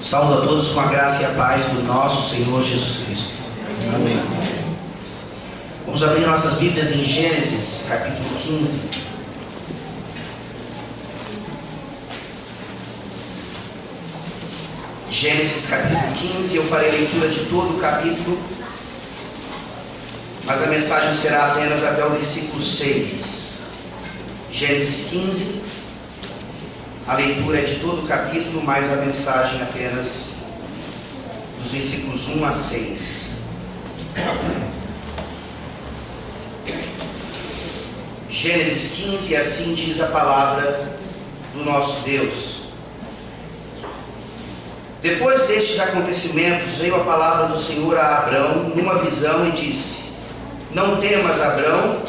Saúdo a todos com a graça e a paz do nosso Senhor Jesus Cristo. Amém. Vamos abrir nossas Bíblias em Gênesis, capítulo 15. Gênesis, capítulo 15. Eu farei leitura de todo o capítulo, mas a mensagem será apenas até o versículo 6. Gênesis 15. A leitura é de todo o capítulo, mas a mensagem apenas dos versículos 1 a 6. Gênesis 15, assim diz a palavra do nosso Deus. Depois destes acontecimentos, veio a palavra do Senhor a Abrão numa visão e disse: Não temas, Abrão,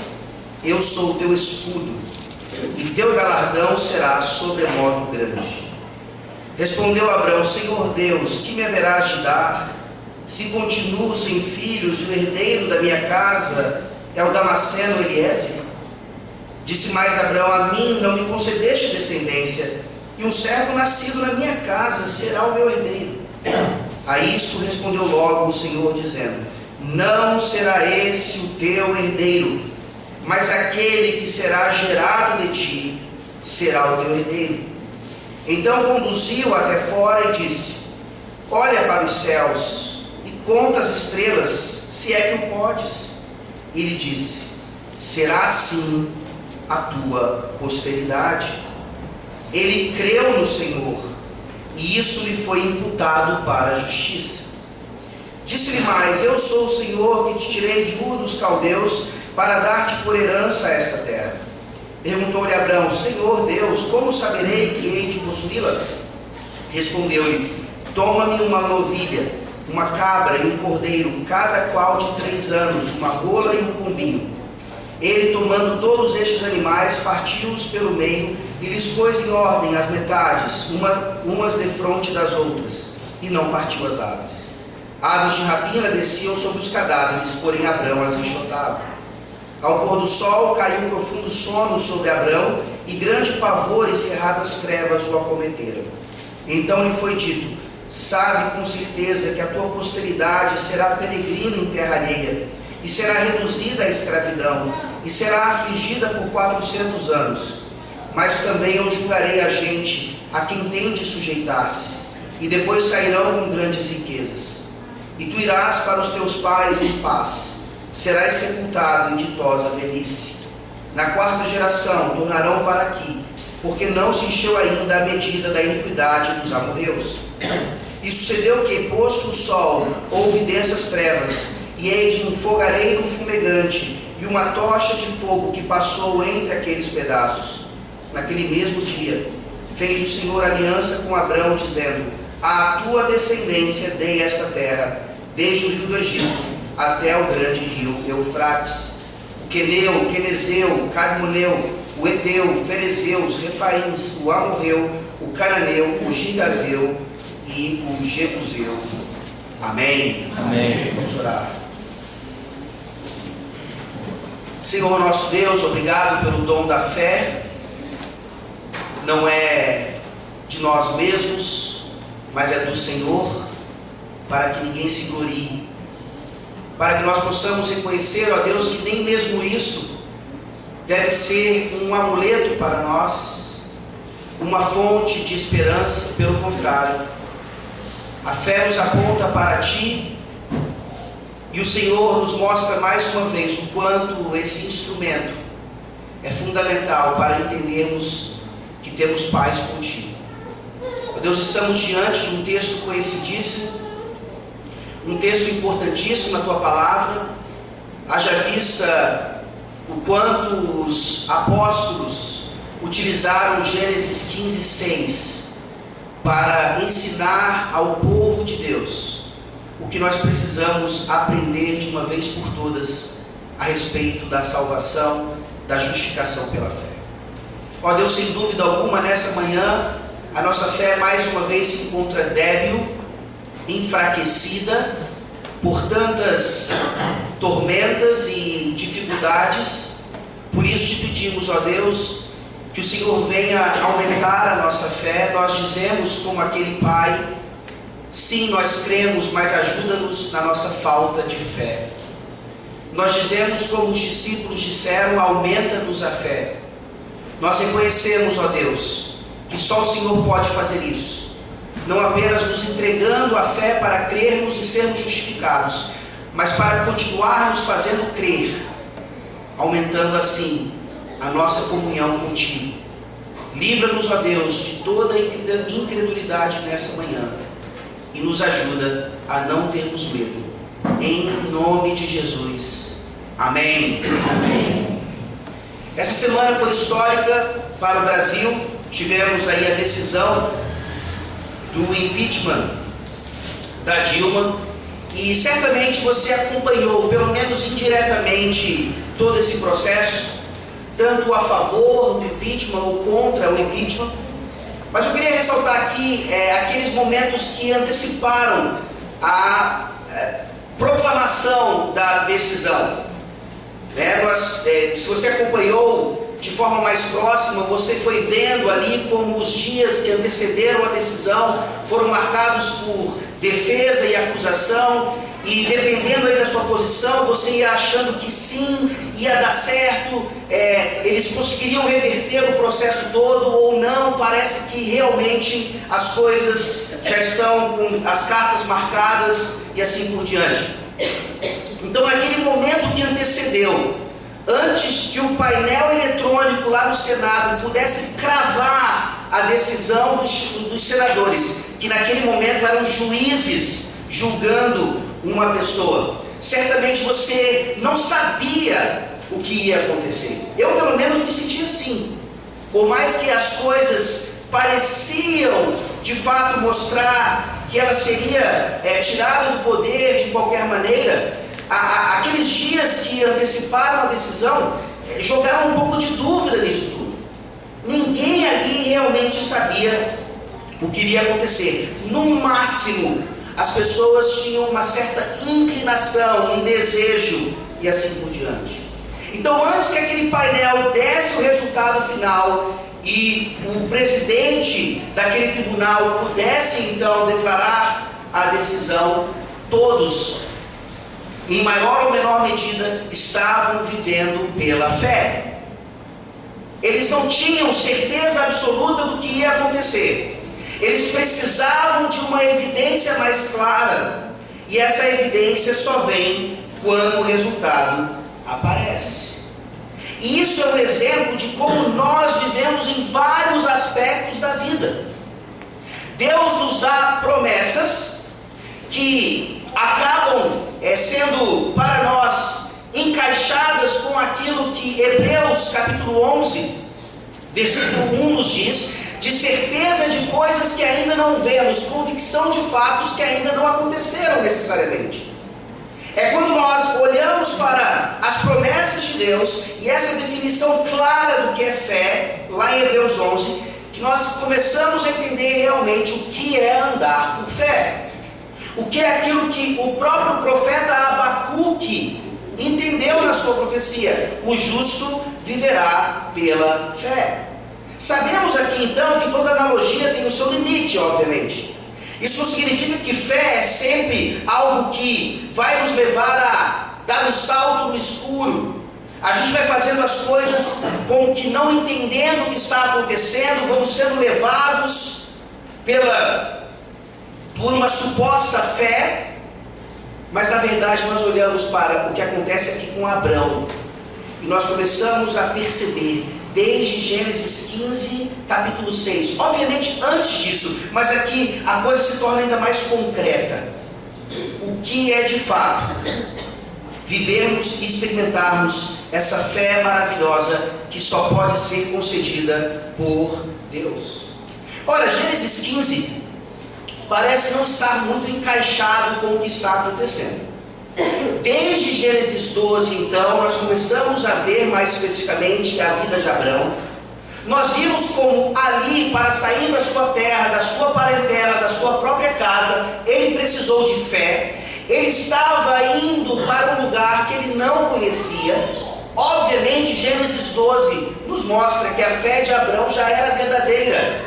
eu sou o teu escudo, e teu galardão será sobremodo grande. Respondeu Abrão: Senhor Deus, que me haverás de dar, se continuo sem filhos, e o herdeiro da minha casa é o Damasceno Eliezer? Disse mais Abrão: A mim não me concedeste descendência, e um servo nascido na minha casa será o meu herdeiro. A isto respondeu logo o Senhor, dizendo: Não será esse o teu herdeiro, mas aquele que será gerado de ti será o teu herdeiro. Então conduziu até fora e disse: Olha para os céus e conta as estrelas, se é que o podes. E lhe disse: Será assim a tua posteridade. Ele creu no Senhor, e isso lhe foi imputado para a justiça. Disse-lhe mais: Eu sou o Senhor que te tirei de Ur dos Caldeus para dar-te por herança esta terra. Perguntou-lhe Abrão: Senhor Deus, como saberei que hei de possuí-la? Respondeu-lhe: Toma-me uma novilha, uma cabra e um cordeiro, cada qual de 3 anos, uma rola e um pombinho. Ele, tomando todos estes animais, partiu-os pelo meio e lhes pôs em ordem as metades, umas defronte das outras, e não partiu as aves. Aves de rapina desciam sobre os cadáveres, porém Abrão as enxotava. Ao pôr do sol caiu um profundo sono sobre Abrão, e grande pavor e cerradas trevas o acometeram. Então lhe foi dito: Sabe com certeza que a tua posteridade será peregrina em terra alheia, e será reduzida à escravidão, e será afligida por 400 anos. Mas também eu julgarei a gente a quem tem de sujeitar-se, e depois sairão com grandes riquezas. E tu irás para os teus pais em paz, serás sepultado em ditosa velhice. Na 4ª geração tornarão para aqui, porque não se encheu ainda a medida da iniquidade dos amorreus. E sucedeu que, posto o sol, houve densas trevas, e eis um fogareiro fumegante e uma tocha de fogo que passou entre aqueles pedaços. Naquele mesmo dia fez o Senhor aliança com Abrão, dizendo: À tua descendência dei esta terra, desde o rio do Egito até o grande rio Eufrates, o Queneu, o Quenezeu, o Cadmoneu, o Eteu, o Ferezeu, os Refaíns, o Amorreu, o Cananeu, o Gigazeu e o Jebuseu. Amém. Amém. Vamos orar. Senhor nosso Deus, obrigado pelo dom da fé. Não é de nós mesmos, mas é do Senhor, para que ninguém se glorie, para que nós possamos reconhecer, ó Deus, que nem mesmo isso deve ser um amuleto para nós, uma fonte de esperança. Pelo contrário, a fé nos aponta para Ti, e o Senhor nos mostra mais uma vez o quanto esse instrumento é fundamental para entendermos que temos paz contigo. Ó Deus, estamos diante de um texto conhecidíssimo, um texto importantíssimo na Tua Palavra, haja vista o quanto os apóstolos utilizaram Gênesis 15:6 para ensinar ao povo de Deus o que nós precisamos aprender de uma vez por todas a respeito da salvação, da justificação pela fé. Ó Deus, sem dúvida alguma, nessa manhã, a nossa fé mais uma vez se encontra débil, enfraquecida por tantas tormentas e dificuldades. Por isso te pedimos, ó Deus, que o Senhor venha aumentar a nossa fé. Nós dizemos como aquele pai Sim, nós cremos, mas ajuda-nos na nossa falta de fé. Nós dizemos como os discípulos disseram: aumenta-nos a fé. Nós reconhecemos, ó Deus, que só o Senhor pode fazer isso. Não apenas nos entregando a fé para crermos e sermos justificados, mas para continuarmos fazendo crer, aumentando assim a nossa comunhão contigo. Livra-nos, ó Deus, de toda incredulidade nessa manhã e nos ajuda a não termos medo. Em nome de Jesus. Amém. Amém. Essa semana foi histórica para o Brasil. Tivemos aí a decisão do impeachment da Dilma. E certamente você acompanhou, pelo menos indiretamente, todo esse processo, tanto a favor do impeachment ou contra o impeachment. Mas eu queria ressaltar aqui aqueles momentos que anteciparam a proclamação da decisão. Se você acompanhou de forma mais próxima, você foi vendo ali como os dias que antecederam a decisão foram marcados por defesa e acusação, e dependendo aí da sua posição, você ia achando que sim, ia dar certo, eles conseguiriam reverter o processo todo ou não. Parece que realmente as coisas já estão com as cartas marcadas e assim por diante. Então, naquele momento que antecedeu, antes que o painel eletrônico lá no Senado pudesse cravar a decisão dos senadores, que naquele momento eram juízes julgando uma pessoa, certamente você não sabia o que ia acontecer. Eu, pelo menos, me sentia assim. Por mais que as coisas pareciam de fato mostrar que ela seria tirada do poder de qualquer maneira, aqueles dias que anteciparam a decisão jogaram um pouco de dúvida nisso tudo. Ninguém ali realmente sabia o que iria acontecer. No máximo, as pessoas tinham uma certa inclinação, um desejo e assim por diante. Então, antes que aquele painel desse o resultado final e o presidente daquele tribunal pudesse então declarar a decisão, todos, em maior ou menor medida, estavam vivendo pela fé. Eles não tinham certeza absoluta do que ia acontecer. Eles precisavam de uma evidência mais clara. E essa evidência só vem quando o resultado aparece. E isso é um exemplo de como nós vivemos em vários aspectos da vida. Deus nos dá promessas que acabam sendo para nós encaixadas com aquilo que Hebreus capítulo 11, versículo 1 nos diz, de certeza de coisas que ainda não vemos, convicção de fatos que ainda não aconteceram necessariamente. É quando nós olhamos para as promessas de Deus e essa definição clara do que é fé, lá em Hebreus 11, que nós começamos a entender realmente o que é andar por fé. O que é aquilo que o próprio profeta Abacuque entendeu na sua profecia: o justo viverá pela fé. Sabemos aqui então que toda analogia tem o seu limite, obviamente. Isso não significa que fé é sempre algo que vai nos levar a dar um salto no escuro. A gente vai fazendo as coisas como que não entendendo o que está acontecendo, vamos sendo levados por uma suposta fé, mas na verdade nós olhamos para o que acontece aqui com Abrão e nós começamos a perceber desde Gênesis 15, capítulo 6, obviamente antes disso, mas aqui a coisa se torna ainda mais concreta. O que é de fato vivermos e experimentarmos essa fé maravilhosa que só pode ser concedida por Deus. Ora, Gênesis 15 parece não estar muito encaixado com o que está acontecendo. Desde Gênesis 12, então, nós começamos a ver mais especificamente a vida de Abrão. Nós vimos como ali, para sair da sua terra, da sua parentela, da sua própria casa, ele precisou de fé. Ele estava indo para um lugar que ele não conhecia. Obviamente, Gênesis 12 nos mostra que a fé de Abrão já era verdadeira.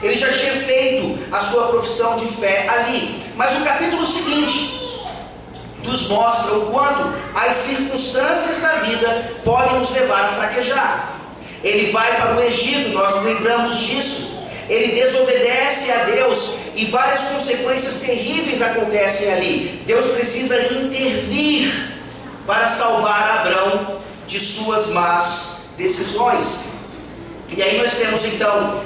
Ele já tinha feito a sua profissão de fé ali. Mas o capítulo seguinte nos mostra o quanto as circunstâncias da vida podem nos levar a fraquejar. Ele vai para o Egito, nós nos lembramos disso. Ele desobedece a Deus e várias consequências terríveis acontecem ali. Deus precisa intervir para salvar Abrão de suas más decisões. E aí nós temos então,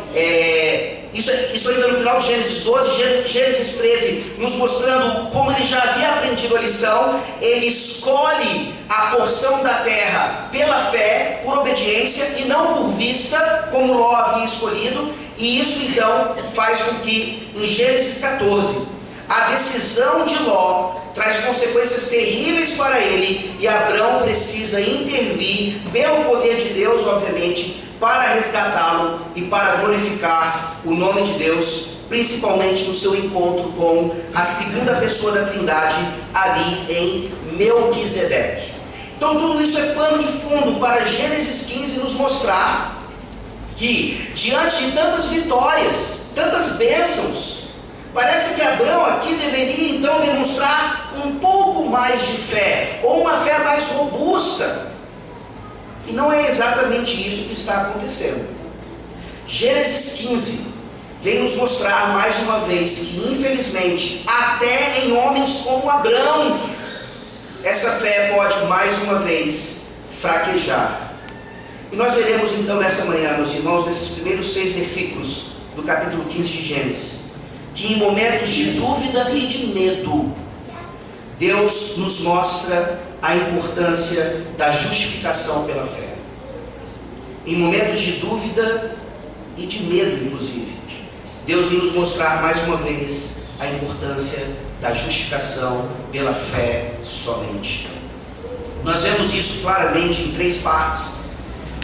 isso ainda no final de Gênesis 12, Gênesis 13, nos mostrando como ele já havia aprendido a lição. Ele escolhe a porção da terra pela fé, por obediência e não por vista, como Ló havia escolhido. E isso então faz com que em Gênesis 14, a decisão de Ló traz consequências terríveis para ele, e Abrão precisa intervir pelo poder de Deus, obviamente, para resgatá-lo e para glorificar o nome de Deus, principalmente no seu encontro com a segunda pessoa da Trindade, ali em Melquisedeque. Então tudo isso é pano de fundo para Gênesis 15 nos mostrar que, diante de tantas vitórias, tantas bênçãos, parece que Abrão aqui deveria então demonstrar um pouco mais de fé, ou uma fé mais robusta. E não é exatamente isso que está acontecendo. Gênesis 15 vem nos mostrar mais uma vez que, infelizmente, até em homens como Abrão, essa fé pode mais uma vez fraquejar. E nós veremos então nessa manhã, meus irmãos, nesses primeiros 6 versículos do capítulo 15 de Gênesis, que em momentos de dúvida e de medo, Deus nos mostra a importância da justificação pela fé. Em momentos de dúvida e de medo, inclusive, Deus vem nos mostrar mais uma vez a importância da justificação pela fé somente. Nós vemos isso claramente em 3 partes.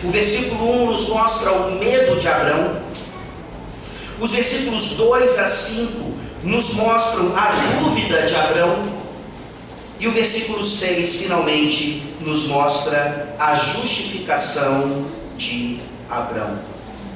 O versículo 1 nos mostra o medo de Abrão. Os versículos 2 a 5 nos mostram a dúvida de Abrão. E o versículo 6 finalmente nos mostra a justificação de Abrão.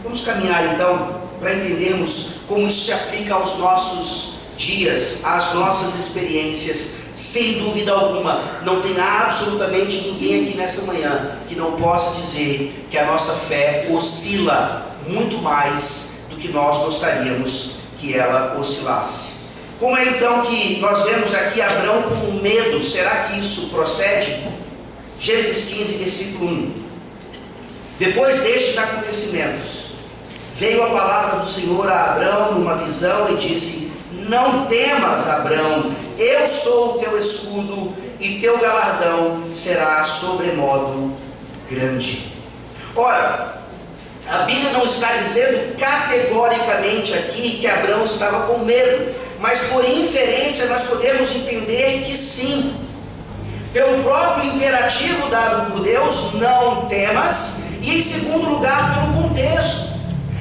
Vamos caminhar então para entendermos como isso se aplica aos nossos dias, às nossas experiências. Sem dúvida alguma, não tem absolutamente ninguém aqui nessa manhã que não possa dizer que a nossa fé oscila muito mais do que nós gostaríamos que ela oscilasse. Como é então que nós vemos aqui Abrão com medo? Será que isso procede? Gênesis 15, versículo 1. Depois destes acontecimentos, veio a palavra do Senhor a Abrão numa visão e disse: não temas, Abrão, eu sou o teu escudo e teu galardão será sobremodo grande. Ora, a Bíblia não está dizendo categoricamente aqui que Abrão estava com medo, mas por inferência nós podemos entender que sim. Pelo próprio imperativo dado por Deus, não temas, e em segundo lugar pelo contexto.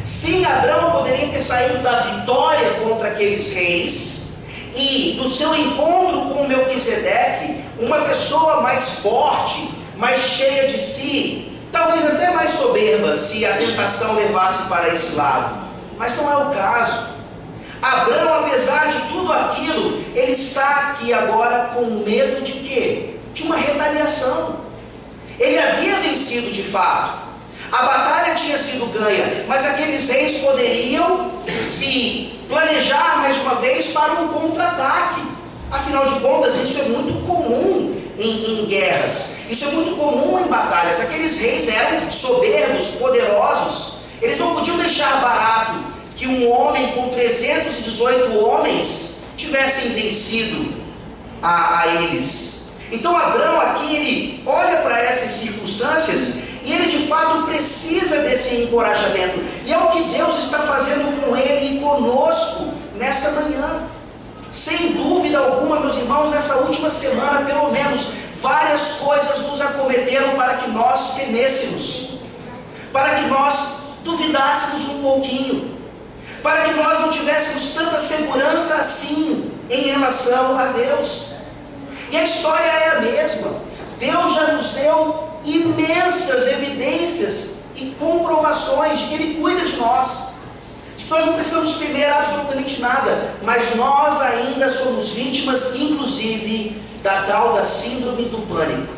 Sim, Abrão poderia ter saído da vitória contra aqueles reis e do seu encontro com Melquisedeque, uma pessoa mais forte, mais cheia de si, talvez até mais soberba, se a tentação levasse para esse lado. Mas não é o caso. Abrão, apesar de tudo aquilo, ele está aqui agora com medo de quê? De uma retaliação. Ele havia vencido de fato. A batalha tinha sido ganha, mas aqueles reis poderiam se planejar mais uma vez para um contra-ataque. Afinal de contas, isso é muito comum em guerras. Isso é muito comum em batalhas. Aqueles reis eram soberbos, poderosos. Eles não podiam deixar barato que um homem com 318 homens tivessem vencido a eles. Então Abrão aqui, ele olha para essas circunstâncias e ele de fato precisa desse encorajamento. E é o que Deus está fazendo com ele e conosco nessa manhã. Sem dúvida alguma, meus irmãos, nessa última semana, pelo menos, várias coisas nos acometeram para que nós temêssemos, para que nós duvidássemos um pouquinho, para que nós não tivéssemos tanta segurança assim em relação a Deus. E a história é a mesma. Deus já nos deu imensas evidências e comprovações de que Ele cuida de nós. Nós não precisamos temer absolutamente nada, mas nós ainda somos vítimas, inclusive, da tal da síndrome do pânico.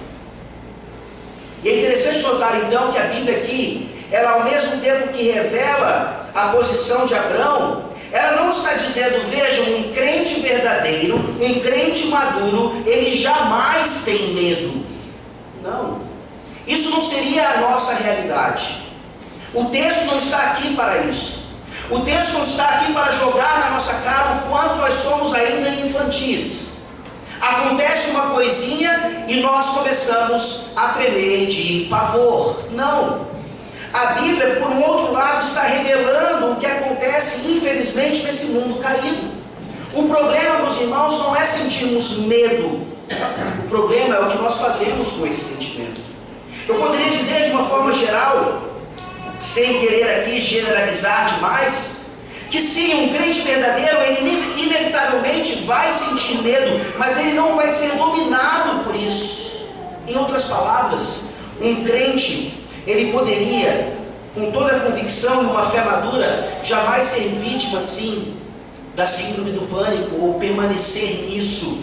E é interessante notar então que a Bíblia aqui, ela ao mesmo tempo que revela a posição de Abrão, ela não está dizendo, vejam, um crente verdadeiro, um crente maduro, ele jamais tem medo. Não. Isso não seria a nossa realidade. O texto não está aqui para isso. O texto não está aqui para jogar na nossa cara o quanto nós somos ainda infantis. Acontece uma coisinha e nós começamos a tremer de pavor. Não. A Bíblia, por um outro lado, está revelando o que acontece, infelizmente, nesse mundo caído. O problema, meus irmãos, não é sentirmos medo. O problema é o que nós fazemos com esse sentimento. Eu poderia dizer de uma forma geral, sem querer aqui generalizar demais, que sim, um crente verdadeiro, ele inevitavelmente vai sentir medo, mas ele não vai ser dominado por isso. Em outras palavras, um crente, ele poderia, com toda a convicção e uma fé madura, jamais ser vítima, sim, da síndrome do pânico, ou permanecer nisso,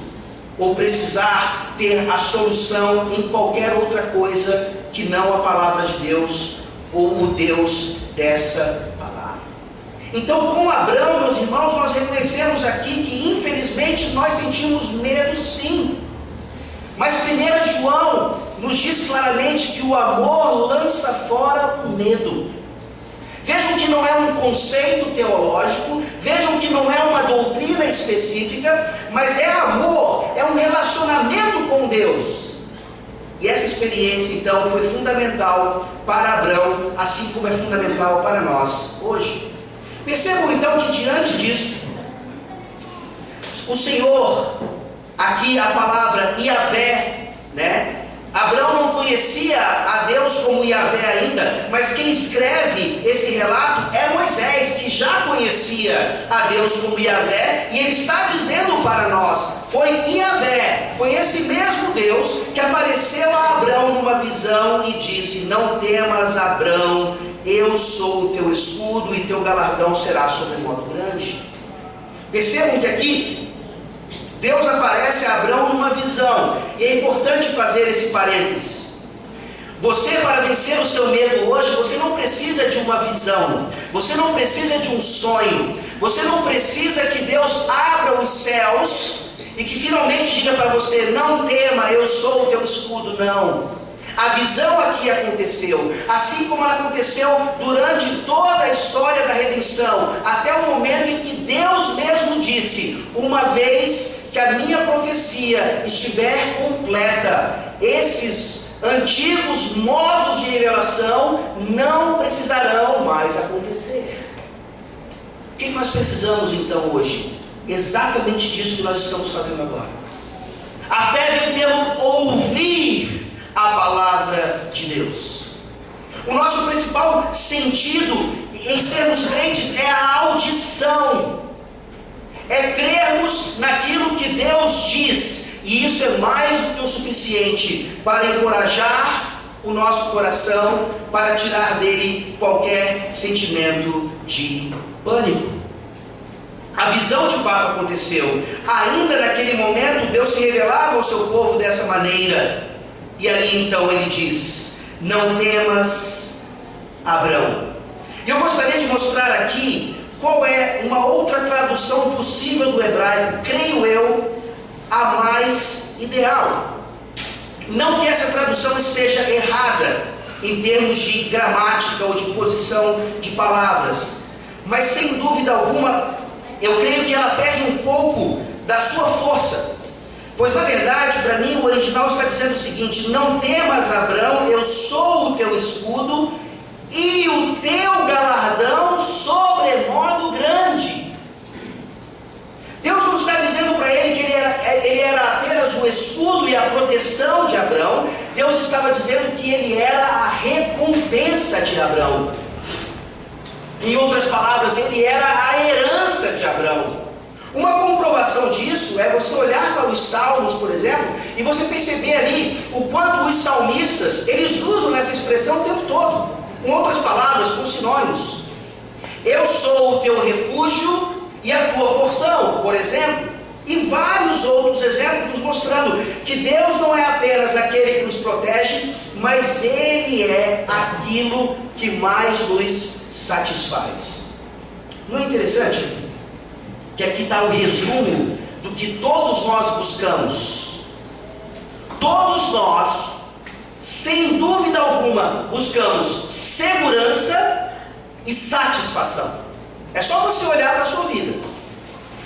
ou precisar ter a solução em qualquer outra coisa que não a palavra de Deus, ou o Deus dessa palavra. Então, com Abrão, meus irmãos, nós reconhecemos aqui que, infelizmente, nós sentimos medo, sim. Mas 1 João nos diz claramente que o amor lança fora o medo. Vejam que não é um conceito teológico, vejam que não é uma doutrina específica, mas é amor, é um relacionamento com Deus. E essa experiência, então, foi fundamental para Abrão, assim como é fundamental para nós hoje. Percebam, então, que diante disso, o Senhor, aqui a palavra Iavé, né? Abrão não conhecia a Deus como Iavé ainda, mas quem escreve esse relato é Moisés, que já conhecia a Deus como Iavé, e ele está dizendo para nós, foi Iavé, foi esse mesmo Deus que apareceu a Abrão numa visão e disse, não temas, Abrão, eu sou o teu escudo e teu galardão será sobremodo grande. Percebam que aqui Deus aparece a Abrão numa visão, e é importante fazer esse parênteses. Você, para vencer o seu medo hoje, você não precisa de uma visão, você não precisa de um sonho, você não precisa que Deus abra os céus e que finalmente diga para você, não tema, eu sou o teu escudo, não. A visão aqui aconteceu, assim como ela aconteceu durante toda a história da redenção, até o momento em que Deus mesmo disse, uma vez que a minha profecia estiver completa, esses antigos modos de revelação não precisarão mais acontecer. O que nós precisamos então hoje? Exatamente disso que nós estamos fazendo agora. A fé vem pelo ouvir a palavra de Deus. O nosso principal sentido em sermos crentes é a audição, é crermos naquilo que Deus diz, e isso é mais do que o suficiente para encorajar o nosso coração, para tirar dele qualquer sentimento de pânico. A visão de fato aconteceu. Ainda naquele momento Deus se revelava ao seu povo dessa maneira. E ali então ele diz, não temas, Abrão. E eu gostaria de mostrar aqui qual é uma outra tradução possível do hebraico, creio eu, a mais ideal. Não que essa tradução esteja errada em termos de gramática ou de posição de palavras, mas sem dúvida alguma, eu creio que ela perde um pouco da sua força. Pois na verdade, para mim, o original está dizendo o seguinte, não temas, Abrão, eu sou o teu escudo e o teu galardão sobremodo grande. Deus não está dizendo para ele que ele era apenas o escudo e a proteção de Abrão. Deus estava dizendo que ele era a recompensa de Abrão. Em outras palavras, ele era a herança de Abrão. Uma comprovação disso é você olhar para os salmos, por exemplo, e você perceber ali o quanto os salmistas, eles usam essa expressão o tempo todo, com outras palavras, com sinônimos. eu sou o teu refúgio e a tua porção, por exemplo. E vários outros exemplos nos mostrando que Deus não é apenas aquele que nos protege, mas Ele é aquilo que mais nos satisfaz. Não é interessante? Que aqui está o resumo do que todos nós buscamos. Todos nós, sem dúvida alguma, buscamos segurança e satisfação. É só você olhar para a sua vida.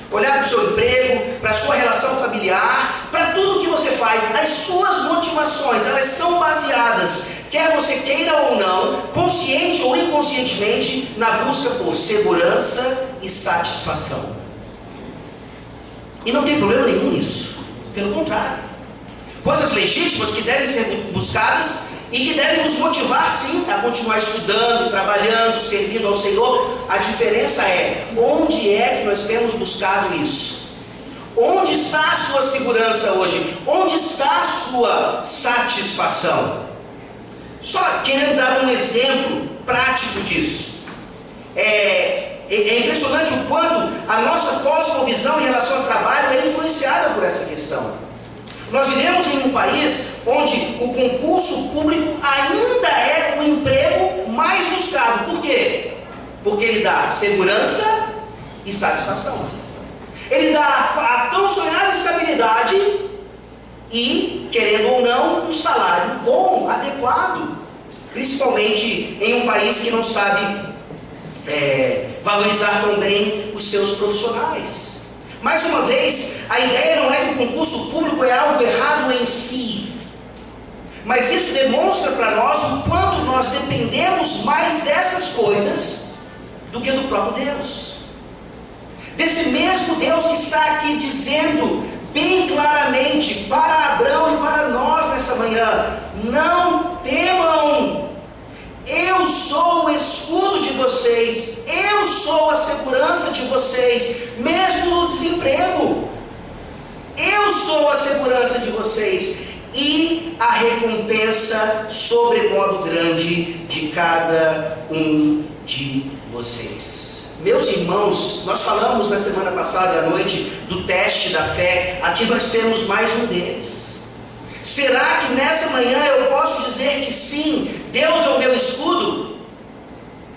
Olhar para o seu emprego, para a sua relação familiar, para tudo que você faz. As suas motivações, elas são baseadas, quer você queira ou não, consciente ou inconscientemente, na busca por segurança e satisfação. E não tem problema nenhum nisso. Pelo contrário. Coisas legítimas que devem ser buscadas e que devem nos motivar sim a continuar estudando, trabalhando, servindo ao Senhor. A diferença é, onde é que nós temos buscado isso? Onde está a sua segurança hoje? Onde está a sua satisfação? Só querendo dar um exemplo prático disso. É impressionante o quanto a nossa cosmovisão em relação ao trabalho é influenciada por essa questão. Nós vivemos em um país onde o concurso público ainda é o emprego mais buscado. Por quê? Porque ele dá segurança e satisfação. Ele dá a tão sonhada estabilidade e, querendo ou não, um salário bom, adequado. Principalmente em um país que não sabe valorizar tão bem os seus profissionais. Mais uma vez, a ideia não é que o concurso público é algo errado em si, mas isso demonstra para nós o quanto nós dependemos mais dessas coisas do que do próprio Deus. Desse mesmo Deus que está aqui dizendo bem claramente para Abrão e para nós nessa manhã: não temam, eu sou o escudo de vocês, eu sou a segurança de vocês, mesmo no desemprego. Eu sou a segurança de vocês e a recompensa sobremodo grande de cada um de vocês. Meus irmãos, nós falamos na semana passada à noite do teste da fé. Aqui nós temos mais um deles. Será que nessa manhã eu posso dizer que sim, Deus é o meu escudo?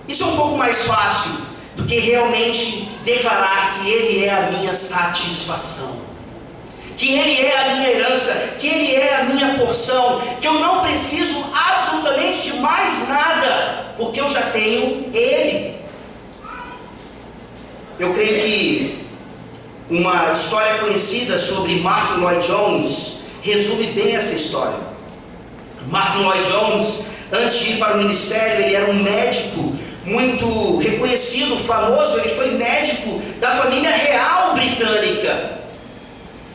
Isso é um pouco mais fácil do que realmente declarar que Ele é a minha satisfação, que Ele é a minha herança, que Ele é a minha porção, que eu não preciso absolutamente de mais nada, porque eu já tenho Ele. Eu creio que uma história conhecida sobre Martyn Lloyd-Jones resume bem essa história. Martyn Lloyd-Jones, antes de ir para o ministério, ele era um médico muito reconhecido, famoso. Ele foi médico da família real britânica.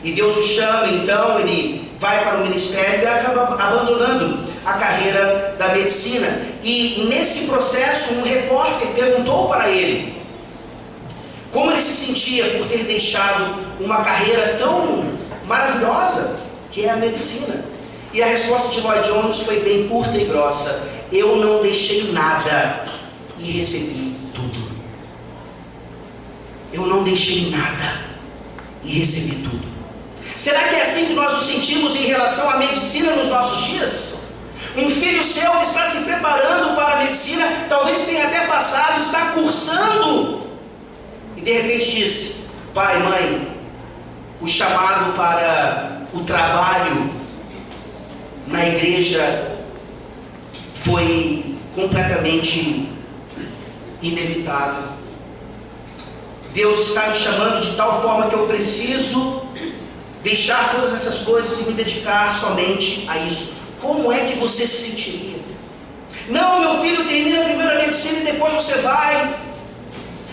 E Deus o chama, então ele vai para o ministério e acaba abandonando a carreira da medicina. E nesse processo, um repórter perguntou para ele como ele se sentia por ter deixado uma carreira tão maravilhosa, que é a medicina. E a resposta de Lloyd-Jones foi bem curta e grossa: eu não deixei nada e recebi tudo. Eu não deixei nada e recebi tudo. Será que é assim que nós nos sentimos em relação à medicina nos nossos dias? Um filho seu que está se preparando para a medicina, talvez tenha até passado, está cursando, e de repente diz: pai, mãe, o chamado para o trabalho na igreja foi completamente inevitável. Deus está me chamando de tal forma que eu preciso deixar todas essas coisas e me dedicar somente a isso. Como é que você se sentiria? Não, meu filho, termina primeiro a medicina e depois você vai.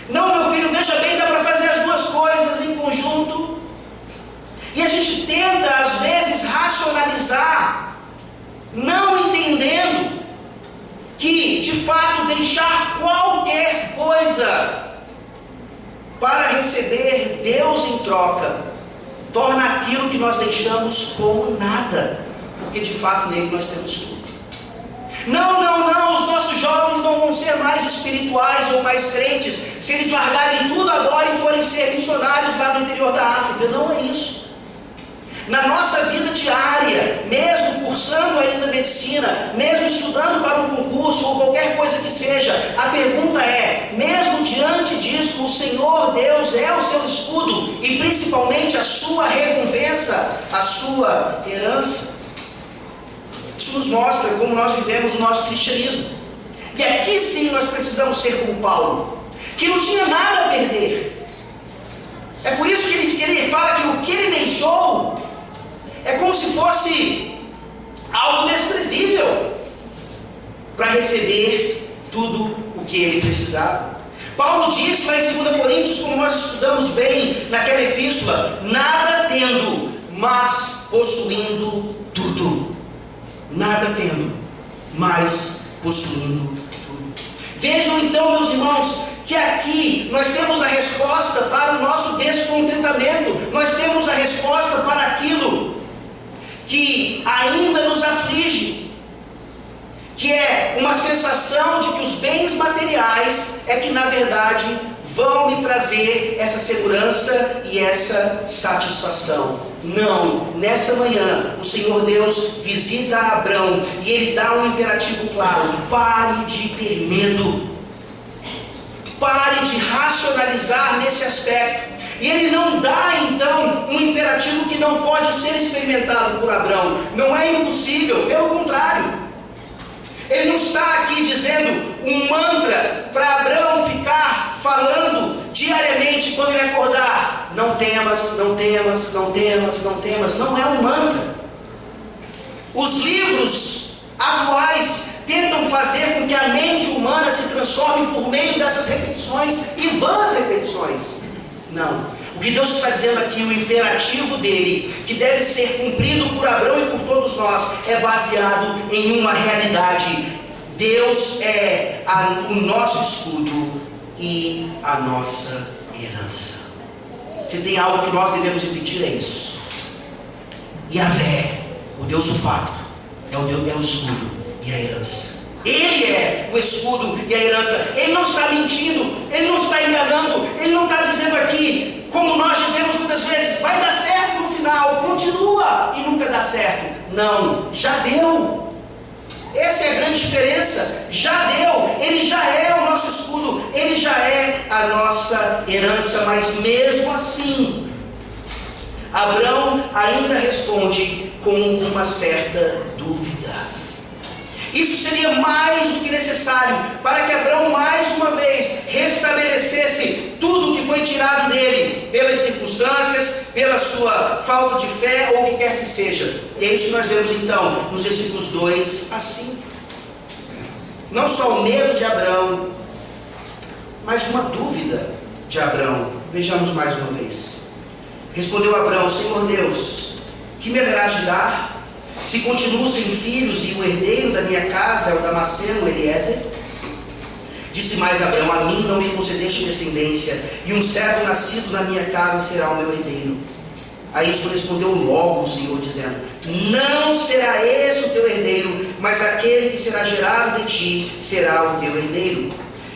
Não, meu filho, veja bem, dá para fazer as duas coisas em conjunto. E a gente tenta, às vezes, racionalizar, não entendendo que, de fato, deixar qualquer coisa para receber Deus em troca torna aquilo que nós deixamos como nada, porque, de fato, nele nós temos tudo. Não, os nossos jovens não vão ser mais espirituais ou mais crentes se eles largarem tudo agora e forem ser missionários lá no interior da África. Não é isso. Na nossa vida diária, mesmo cursando ainda medicina, mesmo estudando para um concurso ou qualquer coisa que seja, a pergunta é, mesmo diante disso, o Senhor Deus é o seu escudo e principalmente a sua recompensa, a sua herança. Isso nos mostra como nós vivemos o nosso cristianismo. E aqui sim nós precisamos ser como Paulo, que não tinha nada a perder. É por isso que ele fala que o que ele deixou é como se fosse algo desprezível para receber tudo o que ele precisava. Paulo diz lá em 2 Coríntios, como nós estudamos bem naquela epístola, nada tendo, mas possuindo tudo. Nada tendo, mas possuindo tudo. Vejam então, meus irmãos, que aqui nós temos a resposta para o nosso descontentamento, nós temos a resposta para aquilo que ainda nos aflige, que é uma sensação de que os bens materiais é que na verdade vão me trazer essa segurança e essa satisfação. Não, nessa manhã o Senhor Deus visita Abrão e ele dá um imperativo claro: pare de ter medo, pare de racionalizar nesse aspecto. E ele não dá então um imperativo que não pode ser experimentado por Abrão. Não é impossível, pelo contrário. Ele não está aqui dizendo um mantra para Abrão ficar falando diariamente quando ele acordar: não temas, não temas, não temas, não temas. Não é um mantra. Os livros atuais tentam fazer com que a mente humana se transforme por meio dessas repetições e vãs repetições. Não. O que Deus está dizendo aqui, o imperativo dele, que deve ser cumprido por Abrão e por todos nós, é baseado em uma realidade. Deus é o nosso escudo e a nossa herança. Se tem algo que nós devemos repetir, é isso. Yahvé, o Deus do pacto, é o escudo e a herança. Ele é o escudo e a herança. Ele não está mentindo, ele não está enganando, ele não está dizendo aqui, como nós dizemos muitas vezes, vai dar certo no final, continua e nunca dá certo. Não, já deu. Essa é a grande diferença. Já deu, ele já é o nosso escudo, ele já é a nossa herança. Mas mesmo assim, Abrão ainda responde com uma certa dúvida. Isso seria mais do que necessário para que Abrão mais uma vez restabelecesse tudo que foi tirado dele, pelas circunstâncias, pela sua falta de fé ou o que quer que seja. E é isso que nós vemos então nos versículos 2 a 5. Não só o medo de Abrão, mas uma dúvida de Abrão. Vejamos mais uma vez. Respondeu Abrão: Senhor Deus, que me haverás de dar? Se continuo sem filhos e o herdeiro da minha casa é o Damasceno Eliezer? Disse mais Abrão: a mim não me concedeste descendência, e um servo nascido na minha casa será o meu herdeiro. A isso respondeu logo o Senhor, dizendo: não será esse o teu herdeiro, mas aquele que será gerado de ti será o teu herdeiro.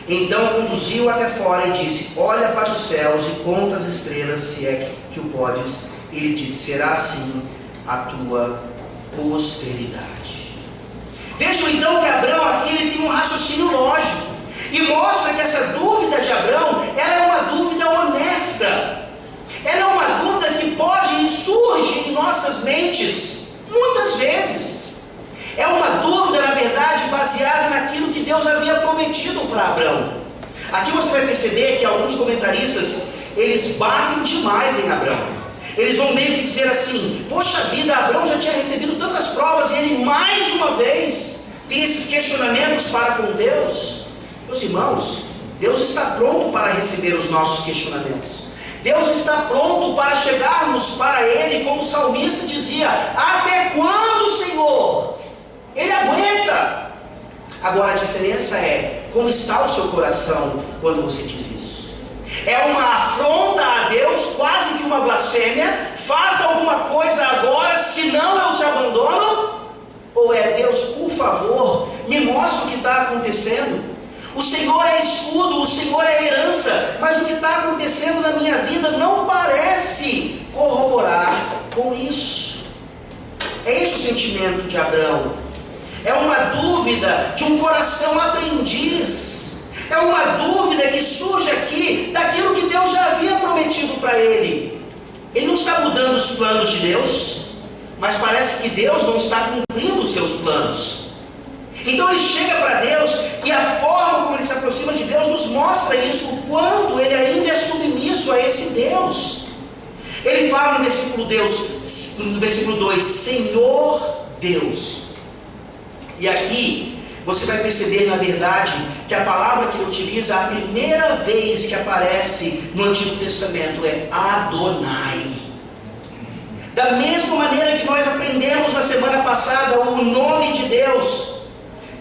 Então conduziu até fora e disse: olha para os céus e conta as estrelas, se é que o podes. Ele disse: será assim a tua posteridade. Vejam então que Abrão aqui ele tem um raciocínio lógico e mostra que essa dúvida de Abrão, ela é uma dúvida honesta. Ela é uma dúvida que pode e surge em nossas mentes muitas vezes. É uma dúvida, na verdade, baseada naquilo que Deus havia prometido para Abrão. Aqui você vai perceber que alguns comentaristas, eles batem demais em Abrão. Eles vão meio que dizer assim: poxa vida, Abrão já tinha recebido tantas provas e ele mais uma vez tem esses questionamentos para com Deus. Meus irmãos, Deus está pronto para receber os nossos questionamentos. Deus está pronto para chegarmos para Ele, como o salmista dizia: até quando, Senhor? Ele aguenta. Agora a diferença é como está o seu coração quando você diz isso. É uma afronta a Deus, quase que uma blasfêmia: faça alguma coisa agora, senão eu te abandono. Ou é: Deus, por favor, me mostra o que está acontecendo. O Senhor é escudo, o Senhor é herança, mas o que está acontecendo na minha vida não parece corroborar com isso. É esse o sentimento de Abrão. É uma dúvida de um coração aprendiz. É uma dúvida que surge aqui daquilo que Deus já havia prometido para ele. Ele não está mudando os planos de Deus, mas parece que Deus não está cumprindo os seus planos. Então ele chega para Deus, e a forma como ele se aproxima de Deus nos mostra isso, o quanto ele ainda é submisso a esse Deus. Ele fala no versículo 2, Senhor Deus. E aqui você vai perceber, na verdade, que a palavra que ele utiliza a primeira vez que aparece no Antigo Testamento é Adonai. Da mesma maneira que nós aprendemos na semana passada o nome de Deus,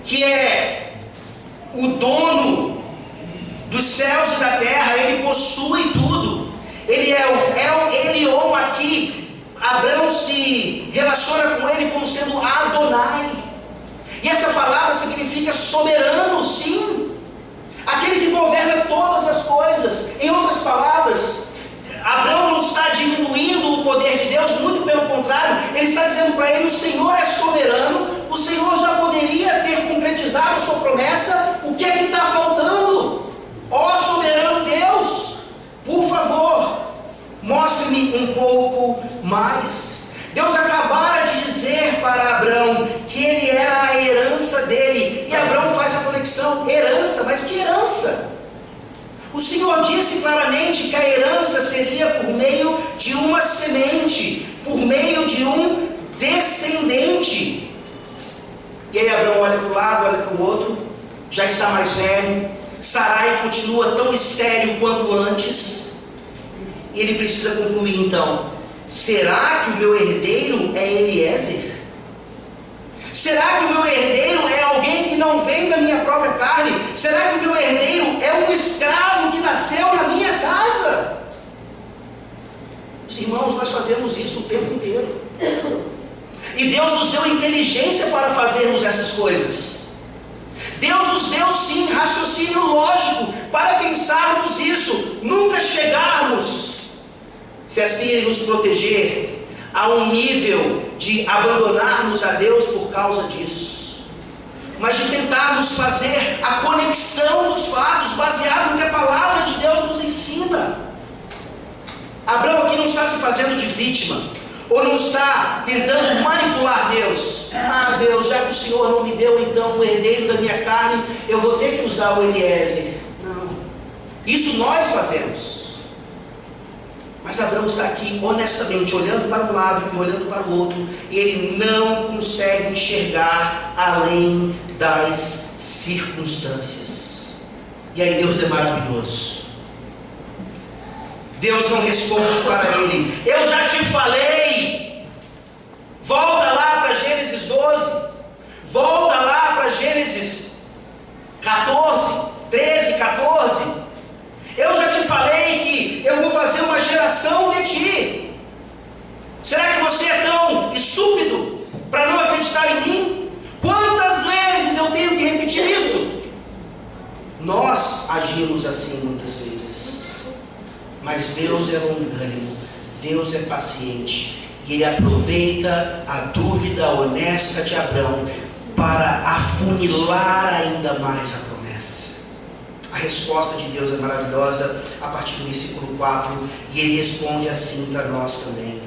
que é o dono dos céus e da terra, ele possui tudo. Ele é o El Elyon aqui. Abrão se relaciona com ele como sendo Adonai. E essa palavra significa soberano, sim. Aquele que governa todas as coisas. Em outras palavras, Abrão não está diminuindo o poder de Deus, muito pelo contrário, ele está dizendo para ele: o Senhor é soberano, o Senhor já poderia ter concretizado a sua promessa, o que é que está faltando? Ó soberano Deus, por favor, mostre-me um pouco mais. Deus acabara de dizer para Abrão que ele era a herança dele, e Abrão faz a conexão: herança, mas que herança? O Senhor disse claramente que a herança seria por meio de uma semente, por meio de um descendente. E aí Abrão olha para um lado, olha para o outro, já está mais velho, Sarai continua tão estéril quanto antes, e ele precisa concluir então: será que o meu herdeiro é Eliezer? Será que o meu herdeiro é alguém que não vem da minha própria carne? Será que o meu herdeiro é um escravo que nasceu na minha casa? Os irmãos, nós fazemos isso o tempo inteiro. E Deus nos deu inteligência para fazermos essas coisas. Deus nos deu sim raciocínio lógico para pensarmos isso, nunca chegarmos, se assim Ele nos proteger, a um nível de abandonarmos a Deus por causa disso, mas de tentarmos fazer a conexão dos fatos baseado no que a palavra de Deus nos ensina. Abraão aqui não está se fazendo de vítima, ou não está tentando manipular Deus. Ah, Deus, já que o Senhor não me deu então o herdeiro da minha carne, eu vou ter que usar o Eliezer. Não, isso nós fazemos. Mas Abraão está aqui honestamente, olhando para um lado e olhando para o outro, e ele não consegue enxergar além das circunstâncias. E aí Deus é maravilhoso. Deus não responde para ele: eu já te falei. Volta lá para Gênesis 12, volta lá para Gênesis 14, 13, 14. Eu já te falei que eu vou fazer uma geração de ti. Será que você é tão estúpido para não acreditar em mim? Quantas vezes eu tenho que repetir isso? Nós agimos assim muitas vezes. Mas Deus é longânimo, Deus é paciente, e Ele aproveita a dúvida honesta de Abrão para afunilar ainda mais a promessa. A resposta de Deus é maravilhosa a partir do versículo 4, e Ele responde assim para nós também.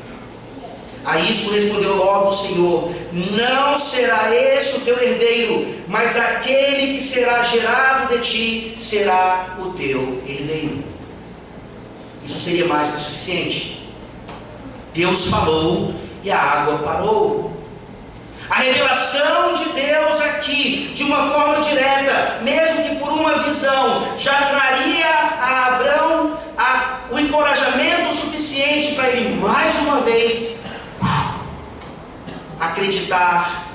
A isso respondeu logo o Senhor: não será esse o teu herdeiro, mas aquele que será gerado de ti será o teu herdeiro. Isso seria mais do que suficiente. Deus falou e a água parou. A revelação de Deus aqui, de uma forma direta, mesmo que por uma visão, já traria a Abrão o encorajamento suficiente para ele mais uma vez acreditar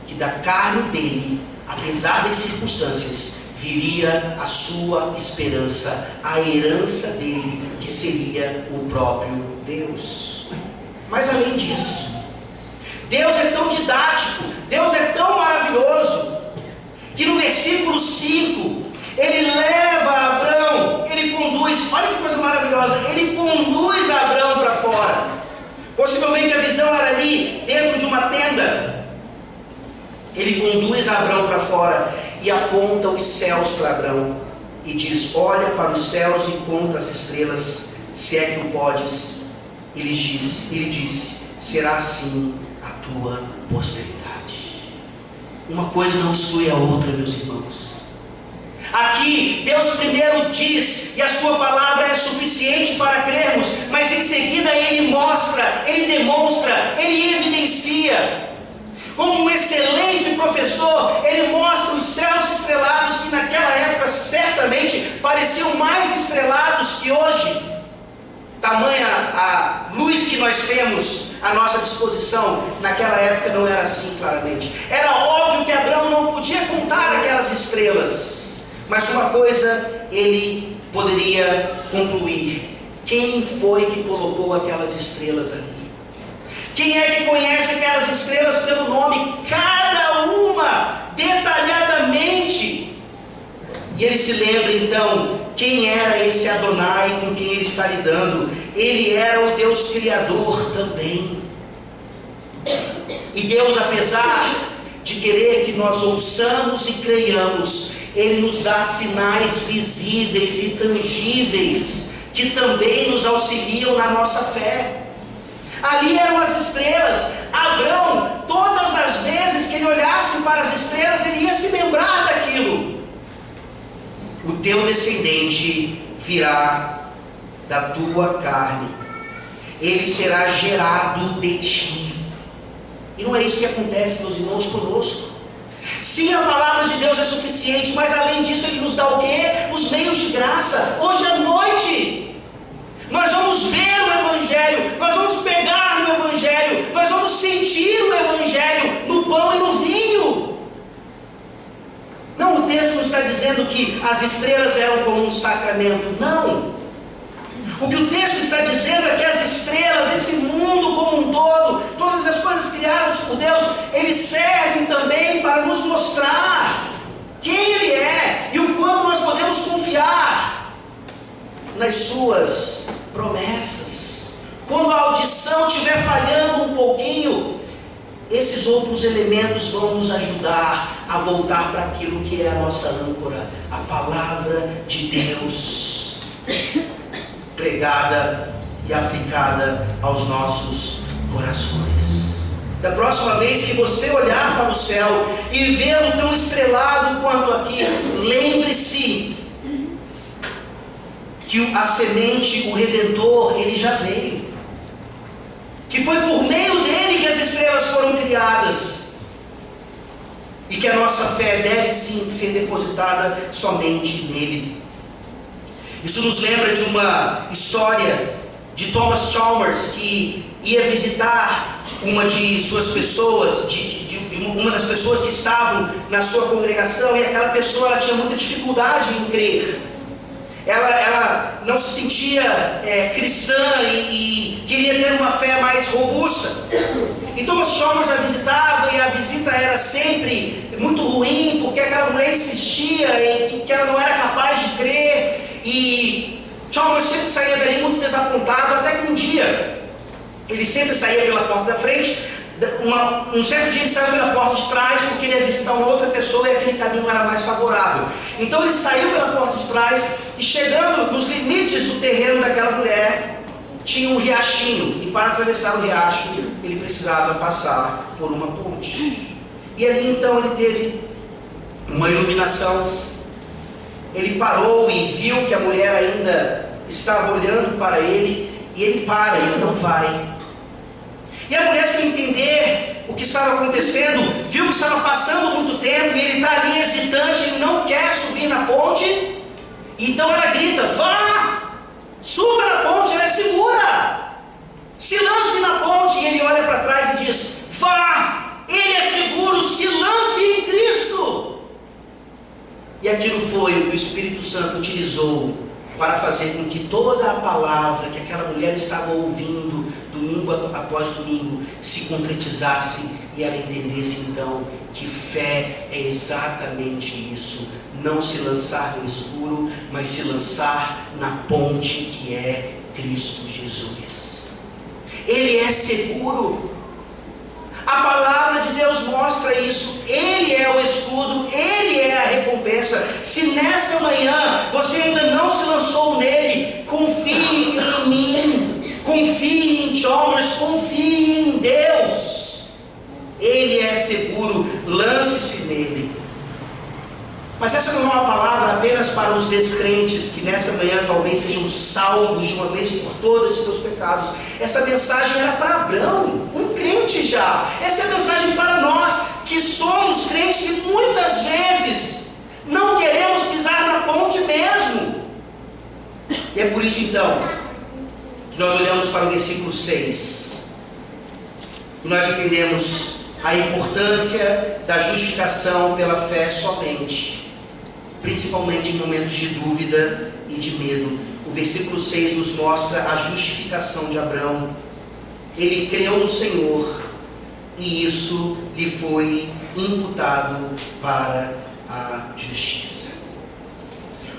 que da carne dele, apesar das circunstâncias, viria a sua esperança, a herança dele, que seria o próprio Deus. Mas além disso, Deus é tão didático, Deus é tão maravilhoso, que no versículo 5, Ele leva Abrão, Ele conduz, olha que coisa maravilhosa, Ele conduz Abrão para fora. Possivelmente a visão era ali, dentro de uma tenda. Ele conduz Abrão para fora e aponta os céus para Abrão e diz: olha para os céus e conta as estrelas, se é que o podes. Ele disse: será assim a tua posteridade. Uma coisa não exclui a outra, meus irmãos. Aqui Deus primeiro diz, e a sua palavra é suficiente para crermos, mas em seguida Ele mostra, Ele demonstra, Ele evidencia. Como um excelente professor, Ele mostra os céus estrelados, que naquela época certamente pareciam mais estrelados que hoje. Tamanha a luz que nós temos à nossa disposição, naquela época não era assim claramente. Era óbvio que Abraão não podia contar aquelas estrelas, mas uma coisa ele poderia concluir: quem foi que colocou aquelas estrelas ali? Quem é que conhece aquelas estrelas pelo nome, cada uma, detalhadamente? E ele se lembra então quem era esse Adonai com quem ele está lidando. Ele era o Deus Criador também. E Deus, apesar de querer que nós ouçamos e creiamos, Ele nos dá sinais visíveis e tangíveis que também nos auxiliam na nossa fé. Ali eram as estrelas. Abrão, todas as vezes que ele olhasse para as estrelas, ele ia se lembrar daquilo. O teu descendente virá da tua carne, ele será gerado de ti. E não é isso que acontece, meus irmãos, conosco. Sim, a palavra de Deus é suficiente, mas além disso Ele nos dá o quê? Os meios de graça. Hoje à noite nós vamos ver o Evangelho, nós vamos pegar no Evangelho, nós vamos sentir o Evangelho no pão e no vinho. Não, o texto não está dizendo que as estrelas eram como um sacramento, não. O que o texto está dizendo é que as estrelas, esse mundo como um todo, todas as coisas criadas por Deus, eles servem também para nos mostrar quem Ele é e o quanto nós podemos confiar nas suas promessas. Quando a audição estiver falhando um pouquinho, esses outros elementos vão nos ajudar a voltar para aquilo que é a nossa âncora, a palavra de Deus, pregada e aplicada aos nossos corações. Da próxima vez que você olhar para o céu e vê-lo tão estrelado quanto aqui, lembre-se que a semente, o Redentor, ele já veio, que foi por meio dele que as estrelas foram criadas, e que a nossa fé deve sim ser depositada somente nele. Isso nos lembra de uma história de Thomas Chalmers, que ia visitar uma de suas pessoas, uma das pessoas que estavam na sua congregação, e aquela pessoa ela tinha muita dificuldade em crer. Ela não se sentia cristã e queria ter uma fé mais robusta. E Thomas Chalmers a visitava, e a visita era sempre muito ruim, porque aquela mulher insistia em que ela não era capaz de crer. E Chalmers sempre saía dali muito desapontado, até que um dia, ele sempre saía pela porta da frente, um certo dia ele saiu pela porta de trás, porque ele ia visitar uma outra pessoa e aquele caminho era mais favorável. Então ele saiu pela porta de trás, e chegando nos limites do terreno daquela mulher, tinha um riachinho, e para atravessar o riacho, ele precisava passar por uma ponte. E ali então ele teve uma iluminação. Ele parou e viu que a mulher ainda estava olhando para ele, e ele para, ele não vai. E a mulher, sem entender o que estava acontecendo, viu que estava passando muito tempo, e ele está ali hesitante, ele não quer subir na ponte. Então ela grita: vá, suba na ponte, ela é segura, se lance na ponte. E ele olha para trás e diz: vá, ele é seguro, se lance em Cristo. E aquilo foi o que o Espírito Santo utilizou para fazer com que toda a palavra que aquela mulher estava ouvindo, domingo após domingo, se concretizasse e ela entendesse então que fé é exatamente isso: não se lançar no escuro, mas se lançar na ponte que é Cristo Jesus. Ele é seguro. A palavra de Deus mostra isso. Ele é o escudo, Ele é a recompensa. Se nessa manhã você ainda não se lançou nele, confie em mim, confie em Chalmers, confie em Deus. Ele é seguro, lance-se nele. Mas essa não é uma palavra apenas para os descrentes que nessa manhã talvez sejam salvos de uma vez por todas de seus pecados. Essa mensagem era para Abrão, um crente já. Essa é a mensagem para nós que somos crentes e muitas vezes não queremos pisar na ponte mesmo. E é por isso então que nós olhamos para o versículo 6 e nós entendemos a importância da justificação pela fé somente, principalmente em momentos de dúvida e de medo. O versículo 6 nos mostra a justificação de Abrão. Ele creu no Senhor e isso lhe foi imputado para a justiça.